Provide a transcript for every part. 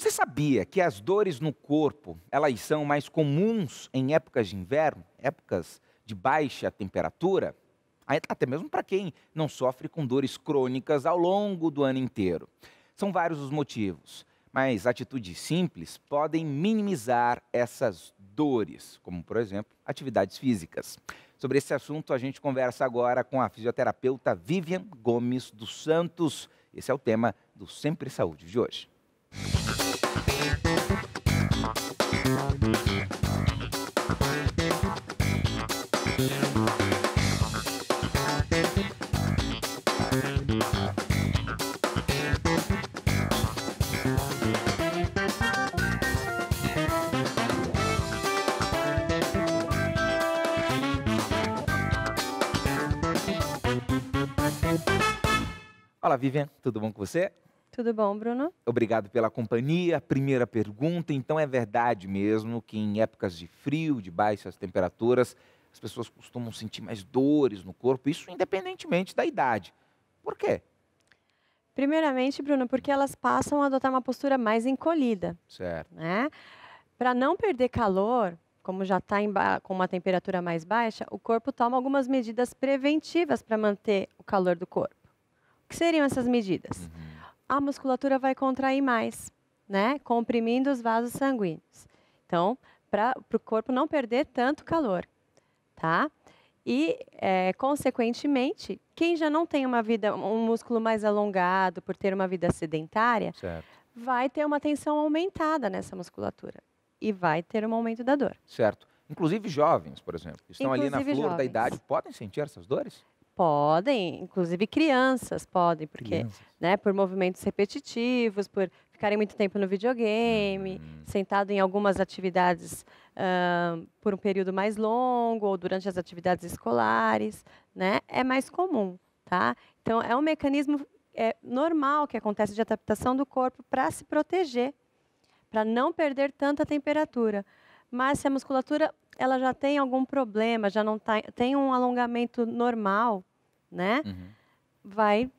Você sabia que as dores no corpo, elas são mais comuns em épocas de inverno, épocas de baixa temperatura? Até mesmo para quem não sofre com dores crônicas ao longo do ano inteiro. São vários os motivos, mas atitudes simples podem minimizar essas dores, como, por exemplo, atividades físicas. Sobre esse assunto, a gente conversa agora com a fisioterapeuta Vivian Gomes dos Santos. Esse é o tema do Sempre Saúde de hoje. Olá, Vivian, tudo bom com você? Tudo bom, Bruno? Obrigado pela companhia. Primeira pergunta, então é verdade mesmo que em épocas de frio, de baixas temperaturas, as pessoas costumam sentir mais dores no corpo, isso independentemente da idade. Por quê? Primeiramente, Bruno, porque elas passam a adotar uma postura mais encolhida, Certo. né? Para não perder calor, como já está com uma temperatura mais baixa, o corpo toma algumas medidas preventivas para manter o calor do corpo. O que seriam essas medidas? A musculatura vai contrair mais, né? Comprimindo os vasos sanguíneos. Então, para o corpo não perder tanto calor, tá? E, consequentemente, quem já não tem um músculo mais alongado por ter uma vida sedentária, Certo. vai ter uma tensão aumentada nessa musculatura e vai ter um aumento da dor. Certo. Inclusive jovens, por exemplo, que estão ali na Inclusive flor da jovens. idade, podem sentir essas dores? Podem, inclusive crianças podem, porque, Crianças. né, por movimentos repetitivos, por ficarem muito tempo no videogame, sentado em algumas atividades por um período mais longo ou durante as atividades escolares, né, é mais comum, tá? Então, é um mecanismo normal que acontece de adaptação do corpo para se proteger, para não perder tanta temperatura. Mas se a musculatura ela já tem algum problema, já não tem um alongamento normal, né? Vai,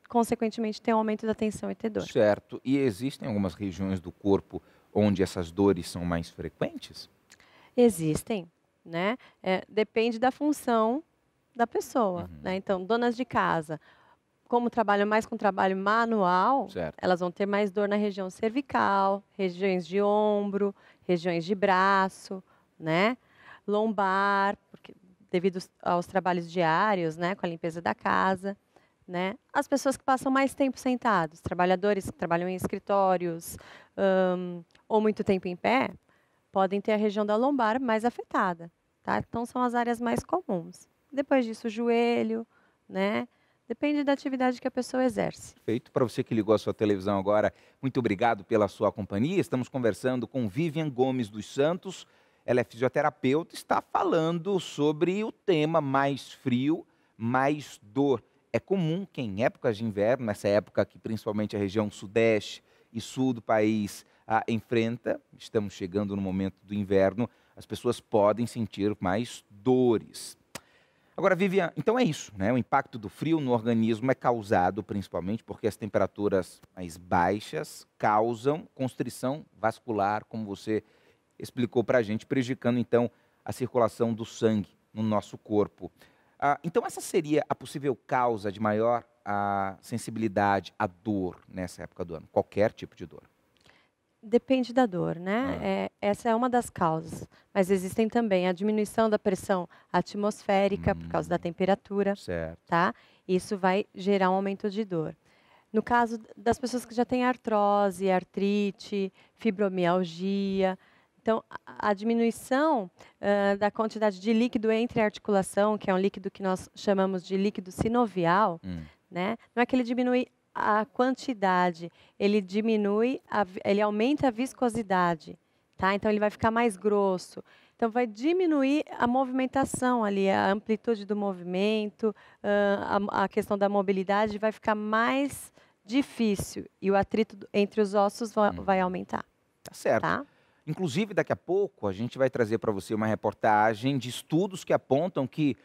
consequentemente, ter um aumento da tensão e ter dor. Certo. E existem algumas regiões do corpo onde essas dores são mais frequentes? Existem, né? Depende da função da pessoa, né? Então, donas de casa, como trabalham mais com trabalho manual, Certo. elas vão ter mais dor na região cervical, regiões de ombro, regiões de braço, né? Lombar, porque devido aos trabalhos diários, né, com a limpeza da casa, né? As pessoas que passam mais tempo sentados, trabalhadores que trabalham em escritórios, ou muito tempo em pé, podem ter a região da lombar mais afetada, tá? Então são as áreas mais comuns. Depois disso, o joelho, né? Depende da atividade que a pessoa exerce. Feito. Para você que ligou a sua televisão agora, muito obrigado pela sua companhia. Estamos conversando com Vivian Gomes dos Santos. Ela é fisioterapeuta, está falando sobre o tema mais frio, mais dor. É comum que em épocas de inverno, nessa época que principalmente a região sudeste e sul do país enfrenta, estamos chegando no momento do inverno, as pessoas podem sentir mais dores. Agora, Vivian, então é isso, né? O impacto do frio no organismo é causado principalmente porque as temperaturas mais baixas causam constrição vascular, como você explicou para a gente, prejudicando então a circulação do sangue no nosso corpo. Então essa seria a possível causa de maior sensibilidade à dor nessa época do ano, qualquer tipo de dor. Depende da dor, né? Essa é uma das causas. Mas existem também a diminuição da pressão atmosférica por causa da temperatura, Certo. tá? Isso vai gerar um aumento de dor. No caso das pessoas que já têm artrose, artrite, fibromialgia, então a diminuição da quantidade de líquido entre a articulação, que é um líquido que nós chamamos de líquido sinovial, né? Não é que ele diminui a quantidade, ele ele aumenta a viscosidade, tá? Então ele vai ficar mais grosso. Então vai diminuir a movimentação ali, a amplitude do movimento, a questão da mobilidade vai ficar mais difícil e o atrito entre os ossos vai aumentar. Tá certo. Tá? Inclusive, daqui a pouco, a gente vai trazer para você uma reportagem de estudos que apontam que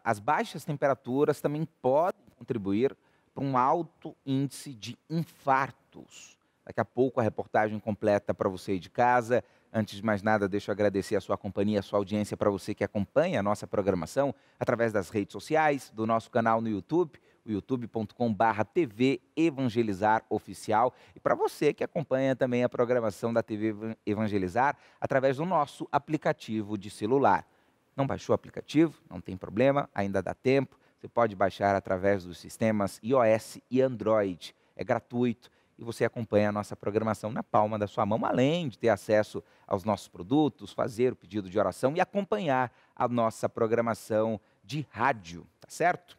as baixas temperaturas também podem contribuir para um alto índice de infartos Daqui a pouco a reportagem completa para você aí de casa. Antes de mais nada, deixa eu agradecer a sua companhia, a sua audiência, para você que acompanha a nossa programação através das redes sociais, do nosso canal no YouTube, o youtube.com/TV Evangelizar Oficial. E para você que acompanha também a programação da TV Evangelizar através do nosso aplicativo de celular. Não baixou o aplicativo? Não tem problema, ainda dá tempo. Você pode baixar através dos sistemas iOS e Android. É gratuito e você acompanha a nossa programação na palma da sua mão, além de ter acesso aos nossos produtos, fazer o pedido de oração e acompanhar a nossa programação de rádio, tá certo?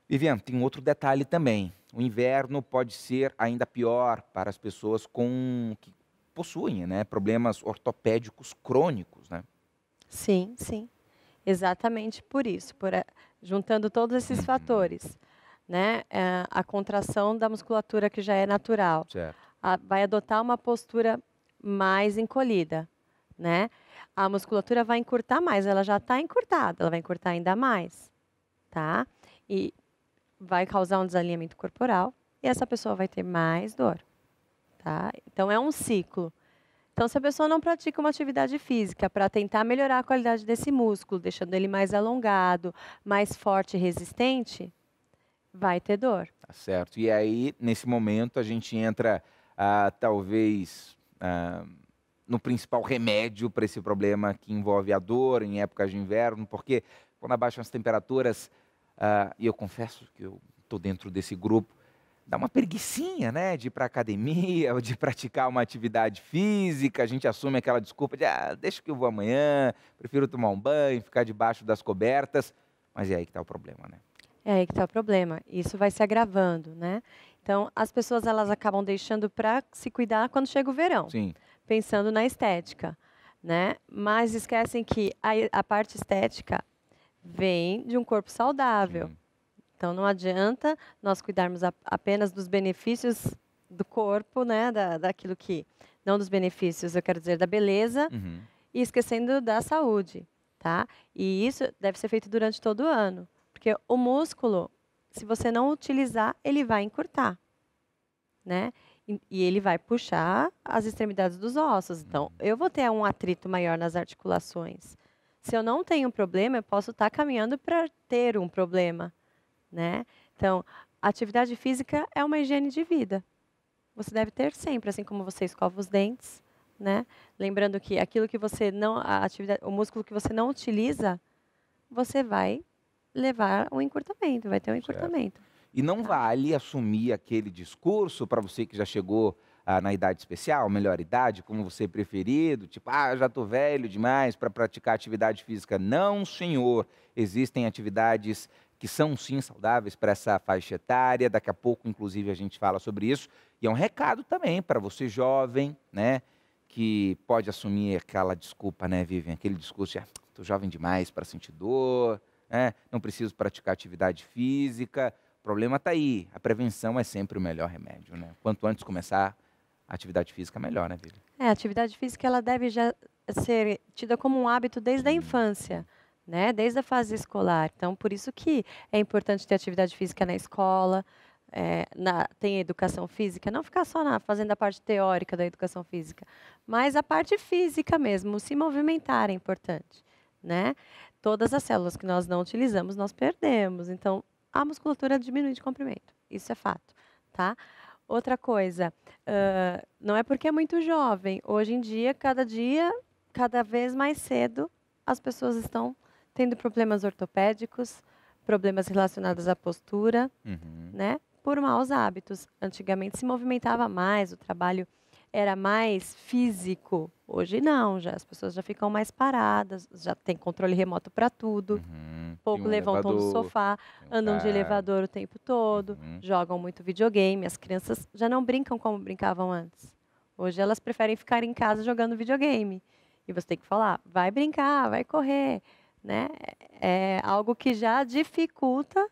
Viviane, tem um outro detalhe também. O inverno pode ser ainda pior para as pessoas que possuem, né, problemas ortopédicos crônicos, né? Sim, sim. Exatamente por isso, juntando todos esses fatores, né? A contração da musculatura que já é natural, Certo. vai adotar uma postura mais encolhida, né? A musculatura vai encurtar mais, ela já está encurtada, ela vai encurtar ainda mais, tá? E vai causar um desalinhamento corporal e essa pessoa vai ter mais dor, tá? Então é um ciclo. Então, se a pessoa não pratica uma atividade física para tentar melhorar a qualidade desse músculo, deixando ele mais alongado, mais forte e resistente, vai ter dor. Tá certo. E aí, nesse momento, a gente entra, talvez, no principal remédio para esse problema que envolve a dor em épocas de inverno, porque quando abaixam as temperaturas, e eu confesso que eu estou dentro desse grupo, dá uma preguicinha, né, de ir para a academia, ou de praticar uma atividade física. A gente assume aquela desculpa de, deixa que eu vou amanhã, prefiro tomar um banho, ficar debaixo das cobertas. Mas é aí que está o problema, né? É aí que está o problema. Isso vai se agravando, né? Então, as pessoas elas acabam deixando para se cuidar quando chega o verão, Sim. pensando na estética, né? Mas esquecem que a parte estética vem de um corpo saudável. Sim. Então, não adianta nós cuidarmos apenas dos benefícios do corpo, né? Daquilo que... Não dos benefícios, eu quero dizer, da beleza, e esquecendo da saúde, tá? E isso deve ser feito durante todo o ano. Porque o músculo, se você não utilizar, ele vai encurtar, né? E ele vai puxar as extremidades dos ossos. Então, eu vou ter um atrito maior nas articulações. Se eu não tenho um problema, eu posso estar caminhando para ter um problema, né? Então, a atividade física é uma higiene de vida. Você deve ter sempre, assim como você escova os dentes, né? Lembrando que aquilo que você não, o músculo que você não utiliza, você vai levar um encurtamento, vai ter um encurtamento. E não vale assumir aquele discurso para você que já chegou na idade especial, melhor idade, como você preferido, tipo, já estou velho demais para praticar atividade física. Não, senhor. Existem atividades que são sim saudáveis para essa faixa etária. Daqui a pouco, inclusive, a gente fala sobre isso. E é um recado também para você jovem, né, que pode assumir aquela desculpa, né, Vivian? Aquele discurso de, estou jovem demais para sentir dor, né? Não preciso praticar atividade física. O problema está aí. A prevenção é sempre o melhor remédio, né? Quanto antes começar a atividade física, melhor, né, Vivian? A atividade física ela deve já ser tida como um hábito desde a infância, né? Desde a fase escolar. Então, por isso que é importante ter atividade física na escola, tem educação física, não ficar só fazendo a parte teórica da educação física, mas a parte física mesmo, se movimentar é importante, né? Todas as células que nós não utilizamos, nós perdemos. Então, a musculatura diminui de comprimento. Isso é fato, tá? Outra coisa, não é porque é muito jovem. Hoje em dia, cada vez mais cedo, as pessoas estão tendo problemas ortopédicos, problemas relacionados à postura, né? Por maus hábitos. Antigamente se movimentava mais, o trabalho era mais físico. Hoje não, as pessoas já ficam mais paradas, já tem controle remoto para tudo. Pouco levantam do sofá, andam de elevador o tempo todo, jogam muito videogame. As crianças já não brincam como brincavam antes. Hoje elas preferem ficar em casa jogando videogame. E você tem que falar, vai brincar, vai correr, né? É algo que já dificulta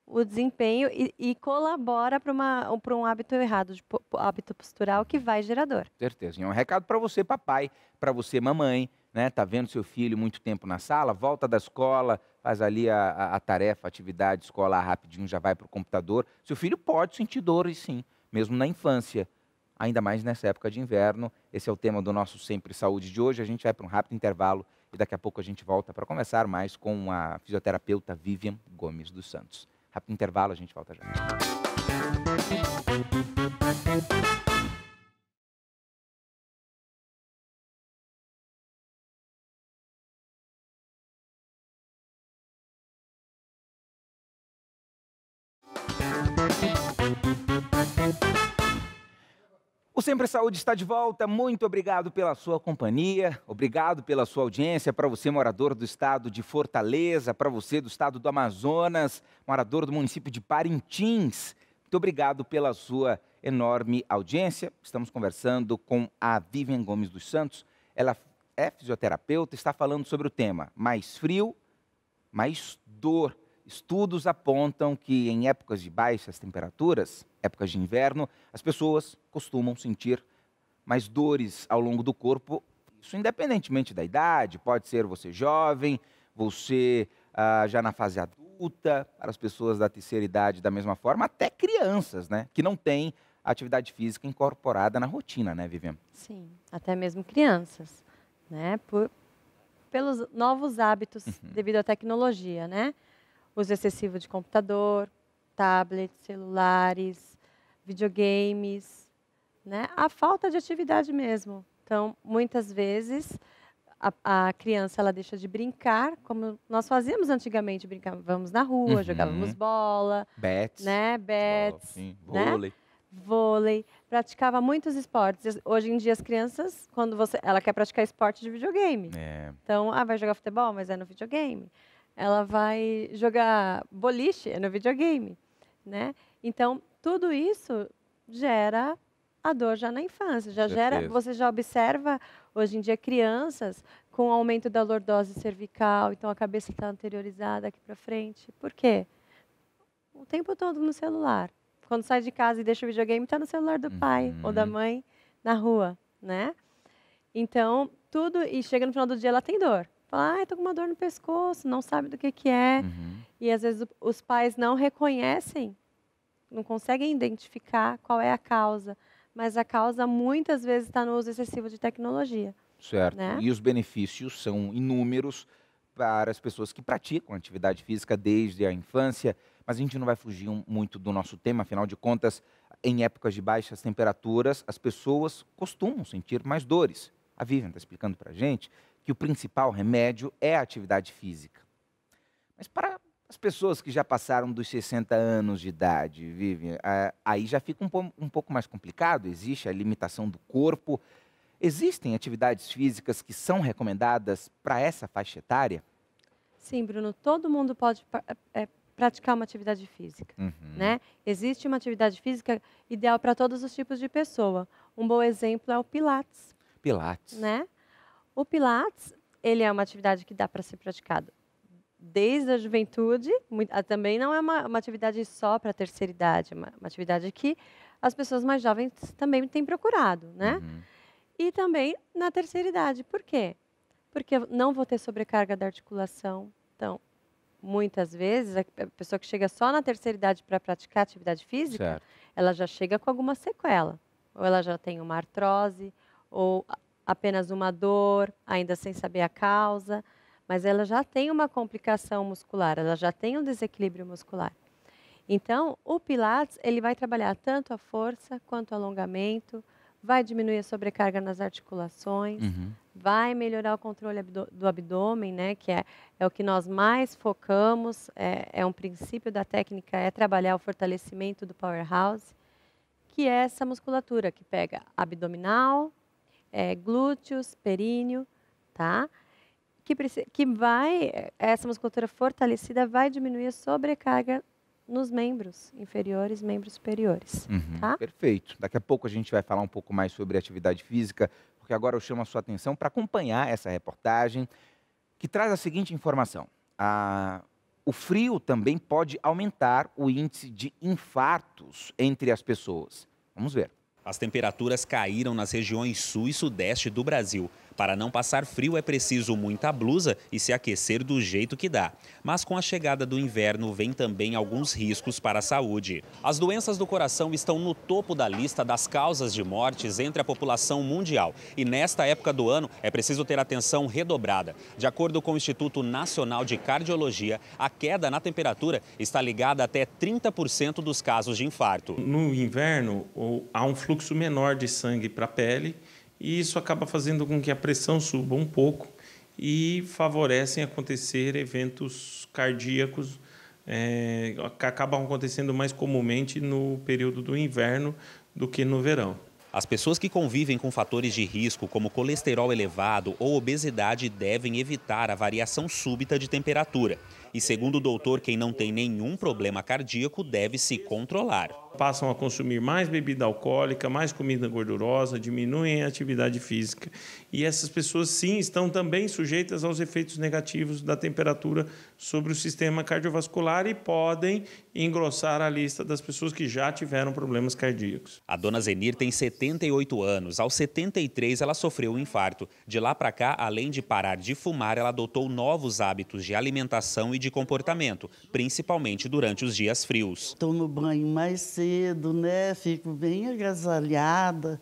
o desempenho e colabora para um hábito errado, hábito postural que vai gerar dor. Certeza. E é um recado para você, papai, para você, mamãe, né? Tá vendo seu filho muito tempo na sala, volta da escola, faz ali a tarefa, a atividade escolar rapidinho, já vai para o computador. Seu filho pode sentir dores, sim, mesmo na infância. ainda mais nessa época de inverno. Esse é o tema do nosso Sempre Saúde de hoje. A gente vai para um rápido intervalo e daqui a pouco a gente volta para conversar mais com a fisioterapeuta Vivian Gomes dos Santos. Rápido intervalo, a gente volta já. O Sempre Saúde está de volta. Muito obrigado pela sua companhia, obrigado pela sua audiência. Para você, morador do estado de Fortaleza, para você do estado do Amazonas, morador do município de Parintins, muito obrigado pela sua enorme audiência. Estamos conversando com a Vivian Gomes dos Santos. Ela é fisioterapeuta, está falando sobre o tema mais frio, mais dor. Estudos apontam que em épocas de baixas temperaturas, épocas de inverno, as pessoas costumam sentir mais dores ao longo do corpo. Isso independentemente da idade, pode ser você jovem, você já na fase adulta, para as pessoas da terceira idade da mesma forma, até crianças, né, que não têm atividade física incorporada na rotina, né, Vivian? Sim, até mesmo crianças, né, pelos novos hábitos devido à tecnologia, né? Uso excessivo de computador, tablets, celulares, videogames, né? A falta de atividade mesmo. Então, muitas vezes, a criança ela deixa de brincar, como nós fazíamos antigamente, brincávamos na rua, jogávamos bola, Bets, né? futebol, sim, vôlei. Né? Vôlei, praticava muitos esportes. Hoje em dia as crianças, quando ela quer praticar esporte de videogame. Então, vai jogar futebol, mas é no videogame. Ela vai jogar boliche, é no videogame, né? Então, tudo isso gera a dor já na infância, você já observa hoje em dia crianças com aumento da lordose cervical, então a cabeça está anteriorizada aqui para frente. Por quê? O tempo todo no celular. Quando sai de casa e deixa o videogame, está no celular do pai ou da mãe na rua, né? Então, e chega no final do dia, ela tem dor. Fala, tô com uma dor no pescoço, não sabe do que é. E às vezes os pais não reconhecem, não conseguem identificar qual é a causa. Mas a causa muitas vezes está no uso excessivo de tecnologia. Certo. Né? E os benefícios são inúmeros para as pessoas que praticam atividade física desde a infância. Mas a gente não vai fugir muito do nosso tema, afinal de contas, em épocas de baixas temperaturas, as pessoas costumam sentir mais dores. A Vivian está explicando para a gente que o principal remédio é a atividade física. Mas para as pessoas que já passaram dos 60 anos de idade, Vivian, aí já fica um pouco mais complicado, existe a limitação do corpo. Existem atividades físicas que são recomendadas para essa faixa etária? Sim, Bruno, todo mundo pode praticar uma atividade física. Né? Existe uma atividade física ideal para todos os tipos de pessoa. Um bom exemplo é o Pilates. Pilates. Né? O Pilates, ele é uma atividade que dá para ser praticado desde a juventude, também não é uma atividade só para a terceira idade, é uma atividade que as pessoas mais jovens também têm procurado, né? E também na terceira idade. Por quê? Porque eu não vou ter sobrecarga da articulação. Então, muitas vezes, a pessoa que chega só na terceira idade para praticar atividade física, ela já chega com alguma sequela. Ou ela já tem uma artrose, ou apenas uma dor, ainda sem saber a causa, mas ela já tem uma complicação muscular, ela já tem um desequilíbrio muscular. Então, o Pilates, ele vai trabalhar tanto a força quanto o alongamento, vai diminuir a sobrecarga nas articulações, vai melhorar o controle do abdômen, né, que é o que nós mais focamos, é um princípio da técnica, é trabalhar o fortalecimento do powerhouse, que é essa musculatura que pega abdominal, glúteos, períneo, tá? Essa musculatura fortalecida vai diminuir a sobrecarga nos membros inferiores, membros superiores. Tá? Perfeito. Daqui a pouco a gente vai falar um pouco mais sobre atividade física, porque agora eu chamo a sua atenção para acompanhar essa reportagem, que traz a seguinte informação. O frio também pode aumentar o índice de infartos entre as pessoas. Vamos ver. As temperaturas caíram nas regiões sul e sudeste do Brasil, Para não passar frio é preciso muita blusa e se aquecer do jeito que dá. Mas com a chegada do inverno vem também alguns riscos para a saúde. As doenças do coração estão no topo da lista das causas de mortes entre a população mundial. E nesta época do ano é preciso ter atenção redobrada. De acordo com o Instituto Nacional de Cardiologia, a queda na temperatura está ligada a até 30% dos casos de infarto. No inverno, há um fluxo menor de sangue para a pele e isso acaba fazendo com que a pressão suba um pouco e favorecem acontecer eventos cardíacos que acabam acontecendo mais comumente no período do inverno do que no verão. As pessoas que convivem com fatores de risco, como colesterol elevado ou obesidade, devem evitar a variação súbita de temperatura. E segundo o doutor, quem não tem nenhum problema cardíaco deve se controlar. Passam a consumir mais bebida alcoólica, mais comida gordurosa, diminuem a atividade física. E essas pessoas, sim, estão também sujeitas aos efeitos negativos da temperatura sobre o sistema cardiovascular e podem engrossar a lista das pessoas que já tiveram problemas cardíacos. A dona Zenir tem 78 anos. Aos 73, ela sofreu um infarto. De lá para cá, além de parar de fumar, ela adotou novos hábitos de alimentação e de comportamento, principalmente durante os dias frios. Tomo banho mais cedo, né? Fico bem agasalhada,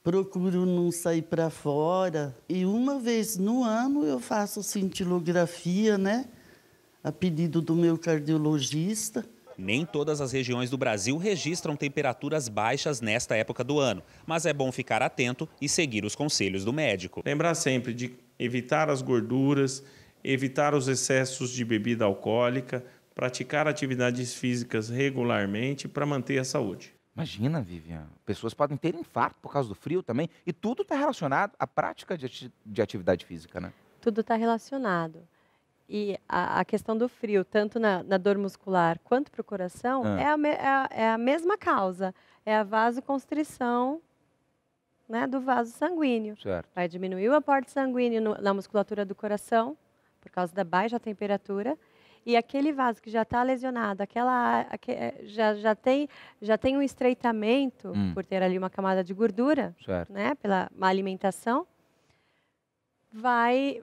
procuro não sair para fora. E uma vez no ano eu faço cintilografia, né? A pedido do meu cardiologista. Nem todas as regiões do Brasil registram temperaturas baixas nesta época do ano, mas é bom ficar atento e seguir os conselhos do médico. Lembrar sempre de evitar as gorduras, evitar os excessos de bebida alcoólica, praticar atividades físicas regularmente para manter a saúde. Imagina, Vivian, pessoas podem ter infarto por causa do frio também, e tudo está relacionado à prática de atividade física, né? Tudo está relacionado. E a questão do frio, tanto na dor muscular quanto para o coração, é a mesma causa. É a vasoconstrição, né, do vaso sanguíneo. Certo. Vai diminuir o aporte sanguíneo na musculatura do coração, por causa da baixa temperatura. E aquele vaso que já está lesionado, já tem um estreitamento, por ter ali uma camada de gordura, né, pela má alimentação, vai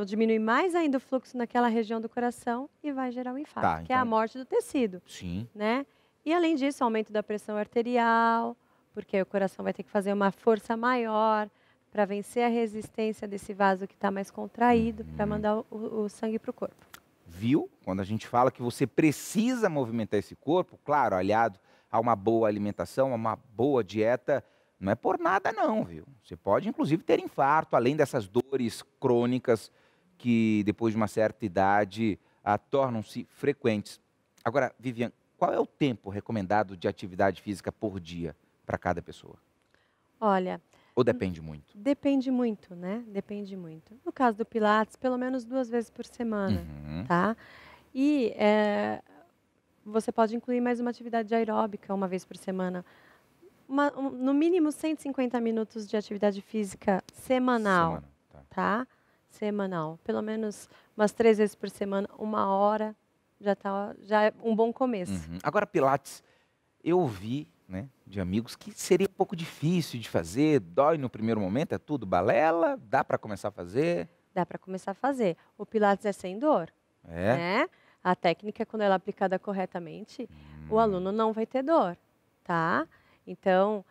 diminuir mais ainda o fluxo naquela região do coração e vai gerar um infarto, que é a morte do tecido. Sim. Né? E, além disso, aumento da pressão arterial, porque o coração vai ter que fazer uma força maior para vencer a resistência desse vaso que está mais contraído, para mandar o sangue para o corpo. Viu? Quando a gente fala que você precisa movimentar esse corpo, claro, aliado a uma boa alimentação, a uma boa dieta, não é por nada não, viu? Você pode, inclusive, ter infarto, além dessas dores crônicas que, depois de uma certa idade, tornam-se frequentes. Agora, Vivian, qual é o tempo recomendado de atividade física por dia para cada pessoa? Olha... Ou depende muito? Depende muito, né? Depende muito. No caso do Pilates, pelo menos 2 vezes por semana, tá? E você pode incluir mais uma atividade aeróbica 1 vez por semana. No mínimo 150 minutos de atividade física semanal, tá? Semanal. Pelo menos umas 3 vezes por semana, 1 hora, já é um bom começo. Agora, Pilates, eu ouvi, né, de amigos que seria um pouco difícil de fazer, dói no primeiro momento, é tudo balela, dá para começar a fazer? Dá para começar a fazer. O Pilates é sem dor. Né? A técnica, quando ela é aplicada corretamente, o aluno não vai ter dor, tá? Então,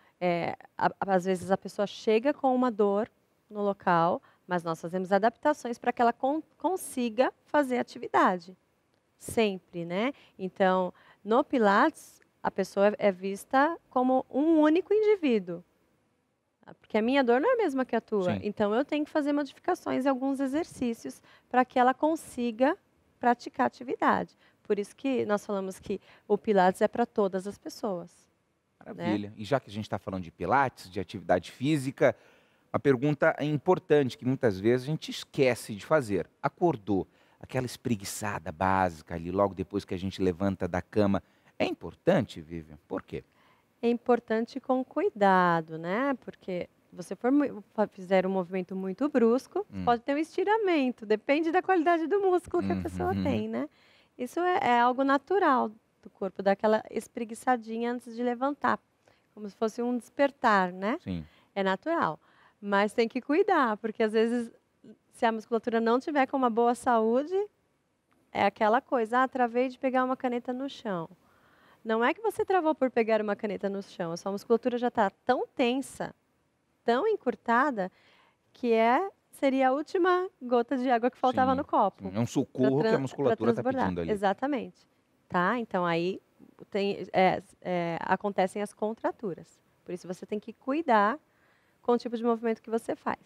às vezes a pessoa chega com uma dor no local, mas nós fazemos adaptações para que ela consiga fazer atividade. Sempre, né? Então, no Pilates, a pessoa é vista como um único indivíduo. Porque a minha dor não é a mesma que a tua. Sim. Então, eu tenho que fazer modificações em alguns exercícios para que ela consiga praticar atividade. Por isso que nós falamos que o Pilates é para todas as pessoas. Maravilha. Né? E já que a gente está falando de Pilates, de atividade física, uma pergunta importante que muitas vezes a gente esquece de fazer. Acordou, aquela espreguiçada básica ali, logo depois que a gente levanta da cama, é importante, Vivian? Por quê? É importante com cuidado, né? Porque se você fizer um movimento muito brusco, pode ter um estiramento, depende da qualidade do músculo que a pessoa tem, né? Isso é algo natural do corpo, dar aquela espreguiçadinha antes de levantar, como se fosse um despertar, né? Sim. É natural. Mas tem que cuidar, porque às vezes, se a musculatura não tiver com uma boa saúde, é aquela coisa, travei de pegar uma caneta no chão. Não é que você travou por pegar uma caneta no chão, a sua musculatura já está tão tensa, tão encurtada, que seria a última gota de água que faltava Sim, no copo. sim. É um socorro que a musculatura está transbordar. pedindo ali. Exatamente. Tá? Então, aí acontecem as contraturas. Por isso, você tem que cuidar com o tipo de movimento que você faz.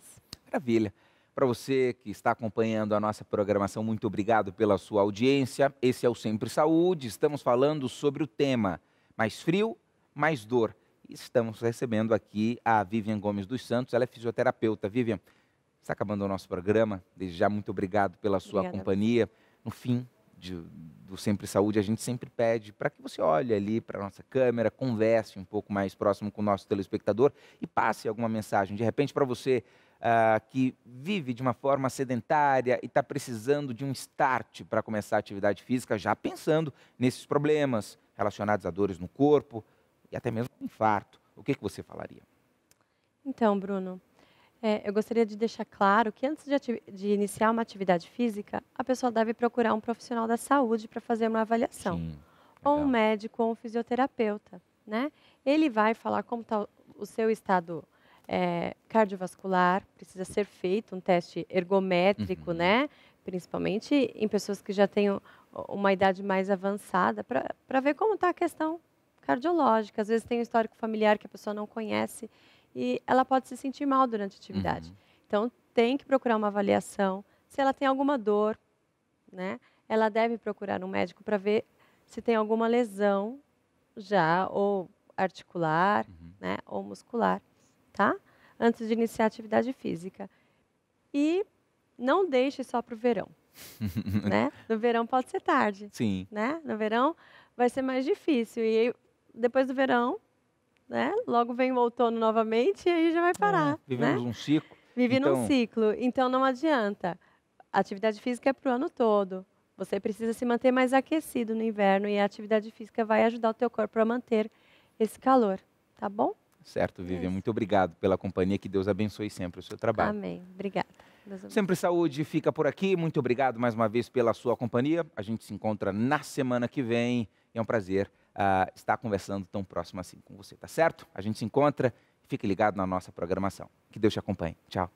Maravilha. Para você que está acompanhando a nossa programação, muito obrigado pela sua audiência. Esse é o Sempre Saúde. Estamos falando sobre o tema mais frio, mais dor. E estamos recebendo aqui a Vivian Gomes dos Santos. Ela é fisioterapeuta. Vivian, está acabando o nosso programa. Desde já, muito obrigado pela sua companhia. No fim do Sempre Saúde, a gente sempre pede para que você olhe ali para a nossa câmera, converse um pouco mais próximo com o nosso telespectador e passe alguma mensagem. De repente, para você que vive de uma forma sedentária e está precisando de um start para começar a atividade física, já pensando nesses problemas relacionados a dores no corpo e até mesmo infarto. O que você falaria? Então, Bruno, eu gostaria de deixar claro que antes de iniciar uma atividade física, a pessoa deve procurar um profissional da saúde para fazer uma avaliação. Sim, ou um médico ou um fisioterapeuta, né? Ele vai falar como está o seu estado cardiovascular, precisa ser feito um teste ergométrico, né? Principalmente em pessoas que já têm uma idade mais avançada, para ver como está a questão cardiológica. Às vezes tem um histórico familiar que a pessoa não conhece e ela pode se sentir mal durante a atividade. Então, tem que procurar uma avaliação. Se ela tem alguma dor, né? Ela deve procurar um médico para ver se tem alguma lesão já, ou articular, né? Ou muscular. Tá? Antes de iniciar a atividade física. E não deixe só para o verão. Né? No verão pode ser tarde. Sim. Né? No verão vai ser mais difícil. E aí, depois do verão, né? Logo vem o outono novamente e aí já vai parar. Vivemos né? um ciclo. Vive num ciclo. Então não adianta. A atividade física é para o ano todo. Você precisa se manter mais aquecido no inverno e a atividade física vai ajudar o teu corpo a manter esse calor. Tá bom? Certo, Vivian. Muito obrigado pela companhia. Que Deus abençoe sempre o seu trabalho. Amém. Obrigada. Sempre Saúde fica por aqui. Muito obrigado mais uma vez pela sua companhia. A gente se encontra na semana que vem. É um prazer estar conversando tão próximo assim com você, tá certo? A gente se encontra. Fique ligado na nossa programação. Que Deus te acompanhe. Tchau.